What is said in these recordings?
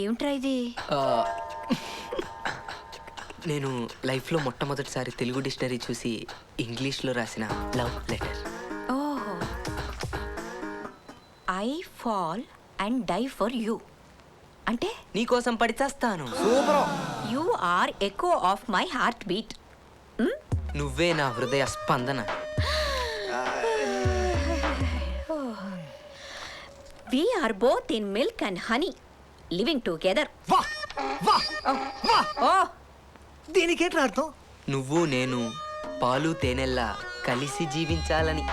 ఏమిట్రా ఇది? నేను లైఫ్లో మొట్టమొదటిసారి తెలుగు డిక్షనరీ చూసి ఇంగ్లీష్లో రాసిన లవ్ లెటర్. ఓహో. I fall and die for you అంటే నీకోసం పడి చేస్తాను. You are echo of my heart beat. నువ్వే నా హృదయ స్పందన. We are both in milk and honey, living together. Oh, దీనికేంట్రా అర్థం? నువ్వు నేను పాలు తేనెల్లా కలిసి జీవించాలని.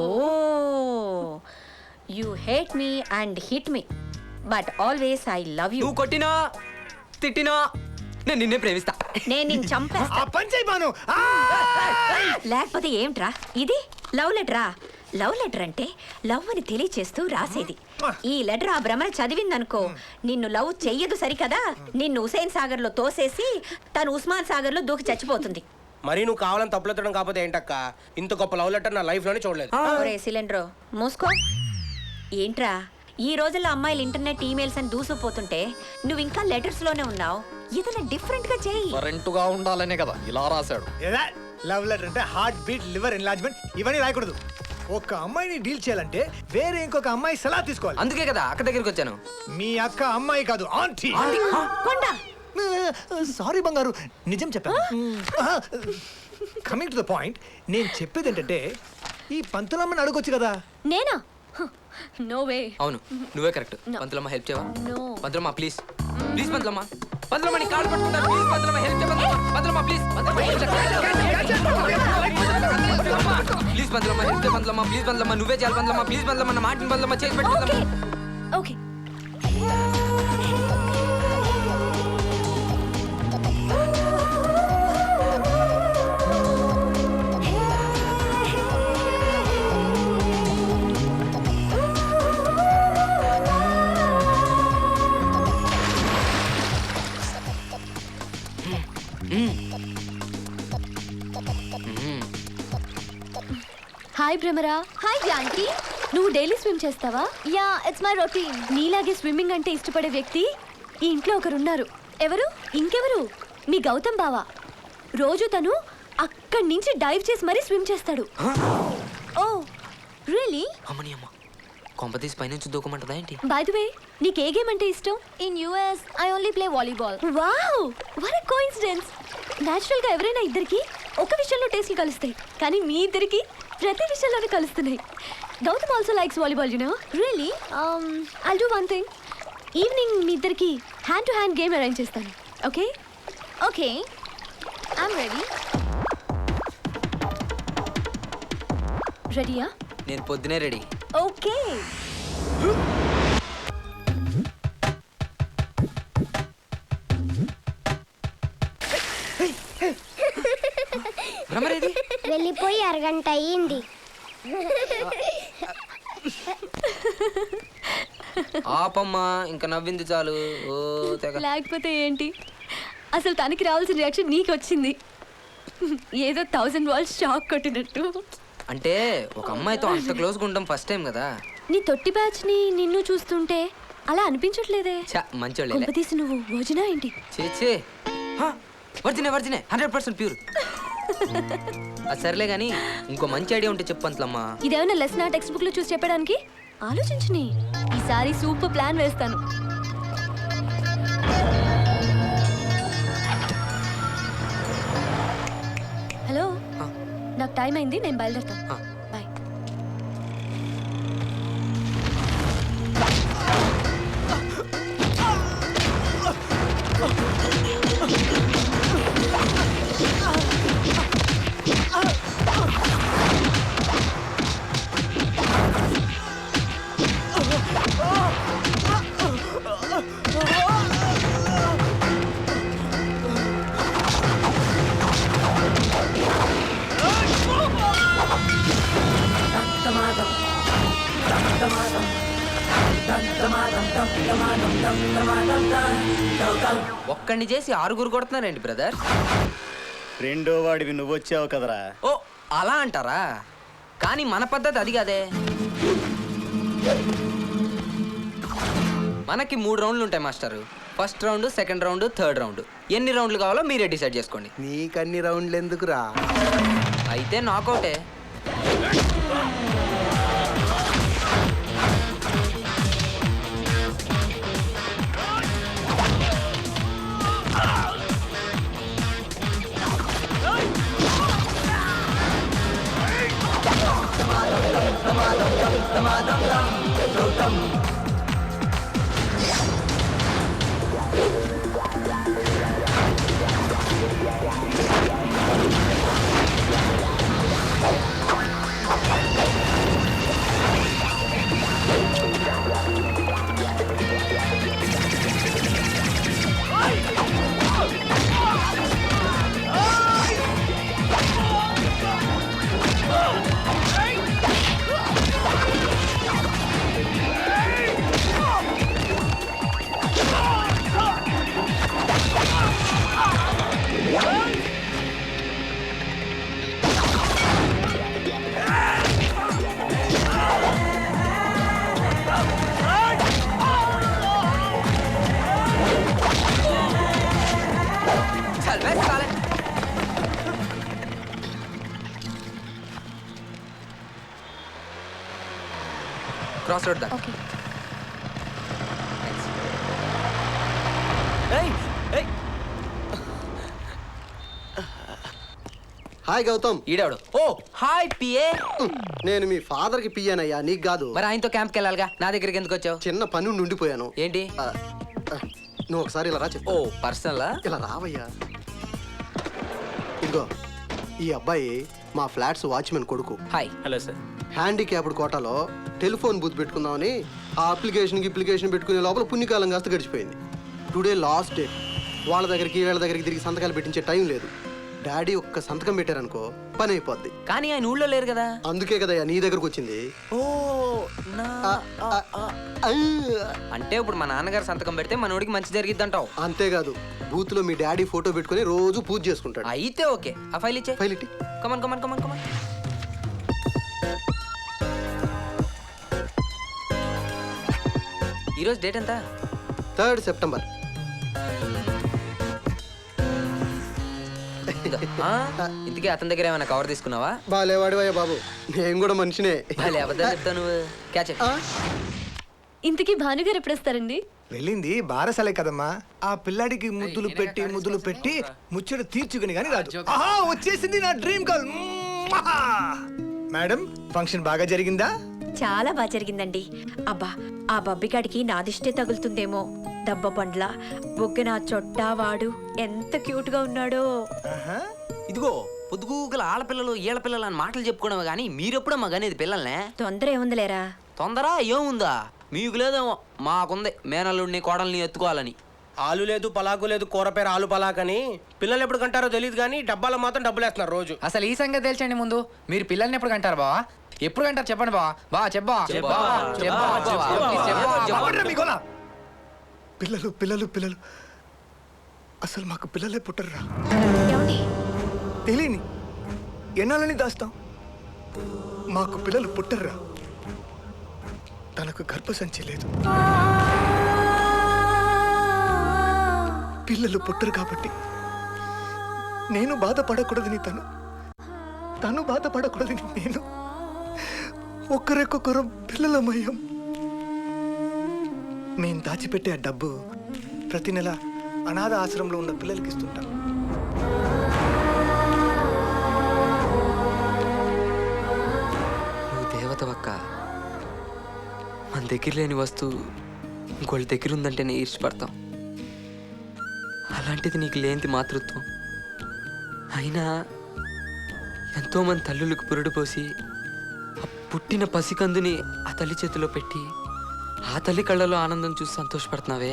oh, you hate me and hit me, but always I love you. నువ్వు కొట్టినా తిట్టినా నేను నిన్నే ప్రేమిస్తా. నేను నిన్ను చంపేస్తా. పంచైపాను. లేకపోతే ఏమిట్రా ఇది? లవ్ లెటరా? లవ్ లెటర్ అంటే లవ్ అని తెలియచేస్తూ రాసేది. ఈ లెటర్ ఆ భ్రమణ చదివిందనుకో, నిన్ను లవ్ చెయ్యదు సరికదా, నిన్ను హుసేన్ సాగర్ లో తోసేసి తను ఉస్మాన్ సాగర్ లో దూకి చచ్చిపోతుంది. మరి నువ్వు కావాలని తప్పులెత్తడం కాకపోతే ఏంటక్క? ఇంత గొప్ప లవ్ లెటర్ నా లైఫ్ లోనే చూడలేదు. ఒరే సిలిండర్ మూసుకో. ఏంట్రా ఈ రోజుల్లో అమ్మాయిలు ఇంటర్నెట్ ఈమెయిల్స్ అని దూసుకుపోతుంటే నువ్వు ఇంకా లెటర్స్ లోనే ఉన్నావు. ఏదైనా డిఫరెంట్ గా చెయ్యి. కరెంటుగా ఉండాలనే కదా ఇలా రాశాడు. లవ్ లెటర్ అంటే హార్ట్ బీట్, లివర్ ఎన్లార్జ్మెంట్ ఇవన్నీ రాయకూడదు. ఒక అమ్మాయిని డీల్ చేయాలంటే వేరే ఇంకొక అమ్మాయి సలహా తీసుకోవాలి. అందుకే కదా అక్క దగ్గరికి వచ్చాను. మీ అక్క అమ్మాయి కాదు, ఆంటీ. కొండా సారీ బంగారు, నిజం చెప్పాను. కమింగ్ టు ద పాయింట్, నేను చెప్పేది ఏంటంటే ఈ పంతులమ్మని అడగొచ్చు కదా. నేనా? No way. అవును నువ్వే కరెక్ట్. పంతులమ్మ హెల్ప్ చేయవా? నో. పంతులమ్మ ప్లీజ్ ప్లీజ్ పంతులమ్మ. పంతులమ్మ నీ కాళ్ళు పట్టుకుంటాను ప్లీజ్. పంతులమ్మ హెల్ప్ చేయ. పంతులమ్మ ప్లీజ్. ప్లీజ్ పంతులమ్మ హెల్ప్ చేయ. పంతులమ్మ ప్లీజ్. పంతులమ్మ నువ్వే చేయాలి. పంతులమ్మ ప్లీజ్. పంతులమ్మ నా మాటని పంతులమ్మ చేసి పెట్టు. Okay. Hi Bhramara. Hi Janaki. నువ్వు డైలీ స్విమ్ చేస్తావా? Yeah, it's my routine. నీలాగే స్విమ్మింగ్ అంటే ఇష్టపడే వ్యక్తి ఈ ఇంట్లో ఒకరున్నారు. ఎవరు? ఇంకెవరు, మీ గౌతమ్ బావ. రోజు తను అక్కడి నుంచి డైవ్ చేసి మరీ స్విమ్ చేస్తాడు. Oh really? అమ్మని అమ్మ కొంపతీసి పైనుంచి దూకమంటదా ఏంటి? బై ది వే, నీకు ఏ గేమ్ అంటే ఇష్టం? In US I only play volleyball. Wow, what a coincidence. Natural గా ఎవరైనా ఇద్దరికి ఒక విషయంలో టేస్ట్లు కలుస్తాయి, కానీ మీ ఇద్దరికి ప్రతి విషయంలోనే కలుస్తున్నాయి. Gautam also likes volleyball, you know. Really? I'll do one thing. Evening మీ ఇద్దరికి hand to hand game arrange చేస్తాను. ఓకే? Okay, I'm ready. రెడీయా? నేను పొద్దునే రెడీ. ఓకే. భ్రమరేది? వెళ్ళిపోయి అరగంట అయ్యింది. ఆపమ్మా ఇంకా నవ్వింది చాలు. ఓ తెగ. లేకపోతే ఏంటి, అసలు తనకి రావాల్సిన రియాక్షన్ నీకు వచ్చింది. ఏదో 1000 వాల్స్ షాక్ కొట్టినట్టు. అంటే ఒక అమ్మాయితో అంత క్లోజ్గా ఉండడం ఫస్ట్ టైం కదా. నీ తొట్టి బ్యాచ్ ని నిన్ను చూస్తుంటే అలా అనిపించట్లేదే. మంచోళ్ళే. కొంపతీసి నువ్వు భోజనా ఏంటి? చేచే వర్జినే వర్జినే 100% ప్యూర్. అది సర్లే గానీ ఇంకో మంచి ఐడియా ఉంటే చెప్పు పంతులమ్మా. ఇదేమైనా లెసన్ టెక్స్ట్ బుక్ లో చూసి చెప్పడానికి? ఆలోచించని ఈసారి సూపర్ ప్లాన్ వేస్తాను. హలో, నాకు టైం అయింది, నేను బయలుదేరుతాను. బాయ్. ఒక్కడిని చేసి 6 కొడుతున్నారేంటి బ్రదర్? రెండో వాడివి నువ్వు వచ్చావు కదరా. ఓ అలా అంటారా? కానీ మన పద్ధతి అది కాదే. మనకి 3 రౌండ్లు ఉంటాయి master. First round, second round, third round. ఎన్ని రౌండ్లు కావాలో మీరే డిసైడ్ చేసుకోండి. నీకన్ని రౌండ్లు ఎందుకురా? అయితే నాకౌటే. చల్ బే సాలే. క్రాస్ రోడ్ దా. ఓకే. ఏయ్ ఏయ్ హాయ్ గౌతమ్. ఈడాడు. ఓ హాయ్ పిఏ. నేను మీ ఫాదర్ కి పియ్యానయ్యా, నీకు కాదు. మరి ఆయనతో క్యాంప్కి వెళ్ళాలిగా, నా దగ్గరికి ఎందుకు వచ్చావు? చిన్న పని ఉండి ఉండిపోయాను. ఏంటి? నువ్వు ఒకసారి ఇలా రా చెప్పు. ఓ పర్సనలా? ఇలా రావయ్యా. ఇదిగో ఈ అబ్బాయి మా ఫ్లాట్స్ వాచ్మెన్ కొడుకు. హాయ్. Hello sir. హ్యాండిక్యాప్డ్ కోటాలో టెలిఫోన్ బూత్ పెట్టుకుందామని ఆ అప్లికేషన్ పెట్టుకునే లోపల పుణ్యకాలం కాస్త గడిచిపోయింది. Today last day. వాళ్ళ దగ్గరికి వీళ్ళ దగ్గరికి తిరిగి సంతకాలు పెట్టించే టైం లేదు. డాడీ ఒక్క సంతకం పెట్టారనుకో పని అయిపోద్ది. కానీ ఆయన ఊళ్ళో లేరు కదా. అందుకే కదయ్యా నీ దగ్గరకు వచ్చింది. ఓ ఆ, ఆ, ఆ. అంటే ఇప్పుడు మా నాన్నగారు సంతకం పెడితే మనోడికి మంచి జరిగిద్ది అంటావు. అంతేకాదు, బూత్ లో మీ డాడీ ఫోటో పెట్టుకుని రోజు పూజ చేసుకుంటాడు. అయితే ఓకే, ఆ ఫైల్ ఇచ్చే. ఫైల్ ఇట్టి. Come on come on come on come on. ఈరోజు డేట్ ఎంత? 3rd September. ఇదో. ఆ, ఇంతకీ అతని దగ్గర ఏమైనా కవర్ తీసుకున్నావా? బాలేవాడివయ్యా బాబు, నేను కూడా మనిషినే. భలే అబద్ధాలు చెప్తావు నువ్వు. Catch it. ఆ? ఇంతకీ భానుగారు ఎప్పుడు వస్తారండి? వెళ్ళింది బారసాలే కదమ్మా. ఆ పిల్లాడికి ముద్దులు పెట్టి ముచ్చట తీర్చుకుని గాని రాదు. ఆహా, వచ్చేసింది నా డ్రీమ్ గర్ల్. మేడం, ఫంక్షన్ బాగా జరిగిందా? చాలా బాగా జరిగిందండి. అబ్బా, ఆ బబ్బిగాడికి నాదిష్టే తగులుతుందేమో. దబ్బ పండ్ల బొగ్గన చొట్టా వాడు ఎంత క్యూట్ గా ఉన్నాడో. ఆహా. ఇదిగో పొద్దుగూగల ఆడపిల్లలు ఈళ్ళపిల్లలు అని మాటలు చెప్పుకోవడం కానీ మీరెప్పుడో మాకనేది పిల్లల్నే. తొందర ఏముందిలేరా. తొందర ఏముందా? మీకు లేదేమో, మాకుంది మేనల్లుడిని కోడల్ని ఎత్తుకోవాలని. ఆలు లేదు పలాకు లేదు, కూర పేరు ఆలు పలాక్ అని. పిల్లలు ఎప్పుడు కంటారో తెలియదు కానీ డబ్బాలో మాత్రం డబ్బులు వేస్తున్నారు రోజు. అసలు ఈ సంగతి తెలిసండి ముందు. మీరు పిల్లల్ని ఎప్పుడు కంటారు బావా? ఎప్పుడు కంటారు చెప్పండి బావా. బావా చెప్పా. ఆపండ్రా మీ గోల. పిల్లలు పిల్లలు పిల్లలు అసలు మాకు పిల్లలే పుట్టరురా. ఏమండి? తెలియని ఎన్నాళ్ళని దాస్తాం. మాకు పిల్లలు పుట్టరురా. తనకు గర్భసంచి లేదు. పిల్లలు పుట్టరు కాబట్టి నేను బాధపడకూడదని తను బాధపడకూడదని నేను ఒక్కరికొకరు పిల్లలమయ్యాం. మేము దాచిపెట్టే ఆ డబ్బు ప్రతి నెల అనాథ ఆశ్రమంలో ఉన్న పిల్లలకి ఇస్తుంటాం. నువ్వు దేవతవక్క. మన దగ్గర లేని వస్తువు ఇంకోళ్ళ దగ్గర ఉందంటేనే ఈర్ష్పడతాం. అలాంటిది నీకు లేనిది మాతృత్వం. అయినా ఎంతోమంది తల్లులకు పురుడు పోసి ఆ పుట్టిన పసికందుని ఆ తల్లి చేతిలో పెట్టి ఆ తల్లి కళ్ళలో ఆనందం చూసి సంతోషపడుతున్నావే,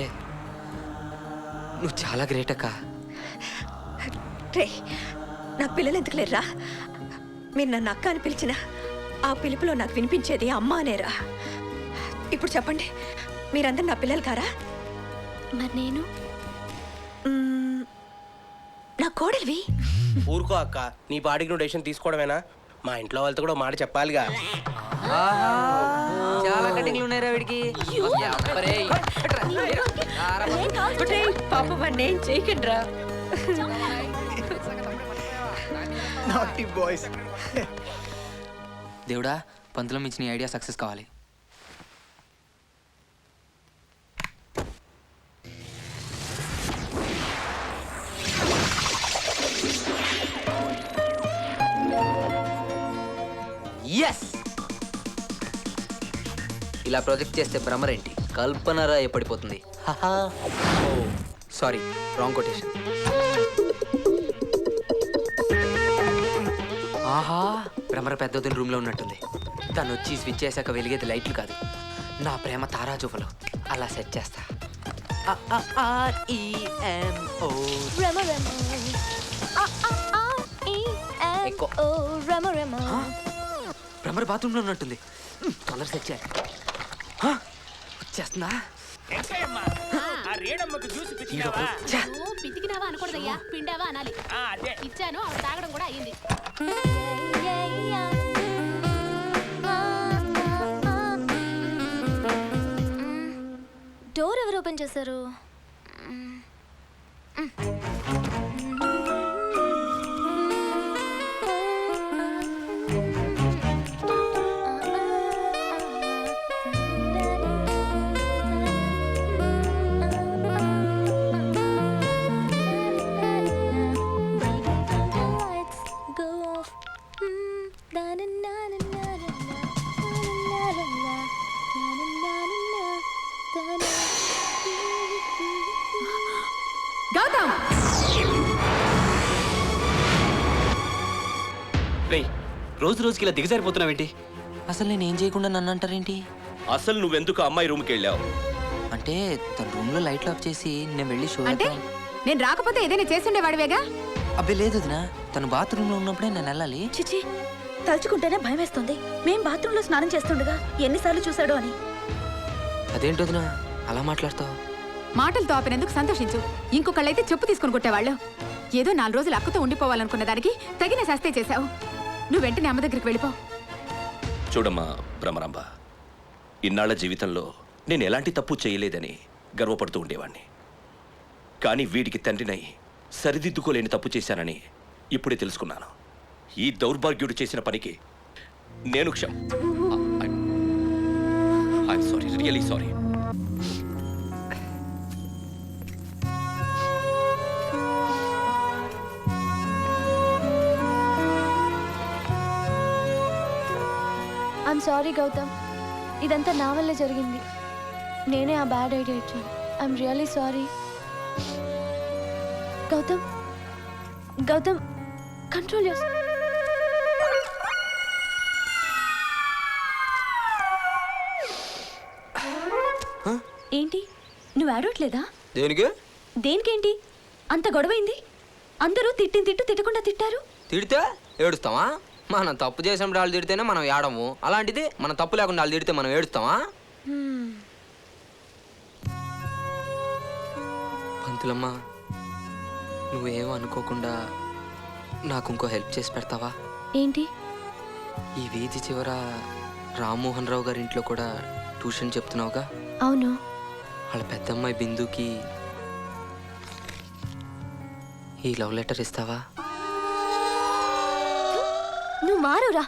నువ్వు చాలా గ్రేట్ అక్క. రే, నాకు పిల్లలు ఎందుకు లేరా? మీరు నన్ను అక్క అని పిలిచిన ఆ పిలుపులో నాకు వినిపించేది అమ్మ అనేరా. ఇప్పుడు చెప్పండి, మీరందరు నా పిల్లలు కారా? మరి నేను నా కోడలివి. ఊరుకో అక్క, నీ బాడీకి నువ్వు డెసిషన్ తీసుకోవడమేనా? మా ఇంట్లో వాళ్ళతో కూడా మాట చెప్పాలిగా. చాలా కటింగ్లు ఉన్నాయి వీడికి. పాప వాడిని చేయకండి రా. నాటి బాయ్స్. దేవుడా, పంతులం ఇచ్చిన ఐడియా సక్సెస్ కావాలి. ఎస్, ఇలా ప్రాజెక్ట్ చేస్తే భ్రమరేంటి కల్పనరా పడిపోతుంది. Sorry, wrong quotation. ఆహా, భ్రమర పెద్దదిన రూమ్లో ఉన్నట్టుంది. తను వచ్చి స్విచ్ చేశాక వెలిగేది లైట్లు కాదు, నా ప్రేమ తారాజువలు. అలా సెట్ చేస్తా. REMO. ఎక్కువ. భ్రమర బాత్రూంలో ఉన్నట్టుంది. తొందర సెట్ చేయాలి. వచ్చేస్తుందా? పితికినావా అనకూడదయ్యా, పిండావా అనాలి. ఇచ్చాను, ఆవిడ తాగడం కూడా అయ్యింది. డోర్ ఎవరు ఓపెన్ చేశారు? గౌతమ్, రోజు రోజుకి ఇలా దిగజారిపోతున్నావేంటి? అసలు నేను ఏం చేయకుండా నన్ను అంటారేంటి? అసలు నువ్వెందుకు అమ్మాయి రూమ్కి వెళ్ళావు? అంటే తన రూమ్లో లైట్లు ఆఫ్ చేసి నేను వెళ్ళి షో అంటే నేను రాకపోతే ఏదైనా చేసుండేవాడివేగా. అబ్బే లేదు వదినా, తను బాత్రూంలో ఉన్నప్పుడే నేను వెళ్ళాలి. చిచి, తలుచుకుంటేనే భయం వేస్తుంది. మేం బాత్రూంలో స్నానం చేస్తుండగా ఎన్నిసార్లు చూశాడో అని. అదేంటి వదినా అలా మాట్లాడతావు? మాటలతో ఆపినందుకు సంతోషించు. ఇంకొకళ్ళైతే చెప్పు తీసుకుని కొట్టేవాళ్ళు. ఏదో 4 రోజులు అక్కతో ఉండిపోవాలనుకున్న దానికి తగిన శాస్తే చేశావు. నువ్వు వెంటనే అమ్మ దగ్గరికి వెళ్ళిపో. చూడమ్మా భ్రమరాంబ, ఇన్నాళ్ల జీవితంలో నేను ఎలాంటి తప్పు చేయలేదని గర్వపడుతూ ఉండేవాణ్ణి. కానీ వీడికి తండ్రినై సరిదిద్దుకోలేని తప్పు చేశానని ఇప్పుడే తెలుసుకున్నాను. ఈ దౌర్భాగ్యుడు చేసిన పనికి నేను I'm sorry, really sorry. I'm sorry Gautam, ఇదంతా నా వల్లే జరిగింది. నేనే ఆ బ్యాడ్ ఐడియా ఇచ్చాను. I'm really sorry. Gautam, Gautam, control your. ఏంటి, నువ్వు ఆడట్లేదా? దేనికి? దేనికేంటి అంత గొడవైంది? అందరూ తిట్టకుండా తిట్టారు. తిడితే ఏడుస్తావా? మనం తప్పు చేసినప్పుడు వాళ్ళు తిడితేనే మనం ఏడము. అలాంటిది మనం తప్పు లేకుండా వాళ్ళు తిడితే మనం ఏడుస్తావా? పంతులమ్మ, నువ్వేం అనుకోకుండా నాకు ఇంకో హెల్ప్ చేసి పెడతావా? ఏంటి? ఈ వీధి చివర రామ్మోహన్ రావు గారి ఇంట్లో కూడా ట్యూషన్ చెప్తున్నావుగా? అవును. వాళ్ళ పెద్దమ్మాయి బిందుకి ఈ లవ్ లెటర్ ఇస్తావా? నువ్వు మారురా.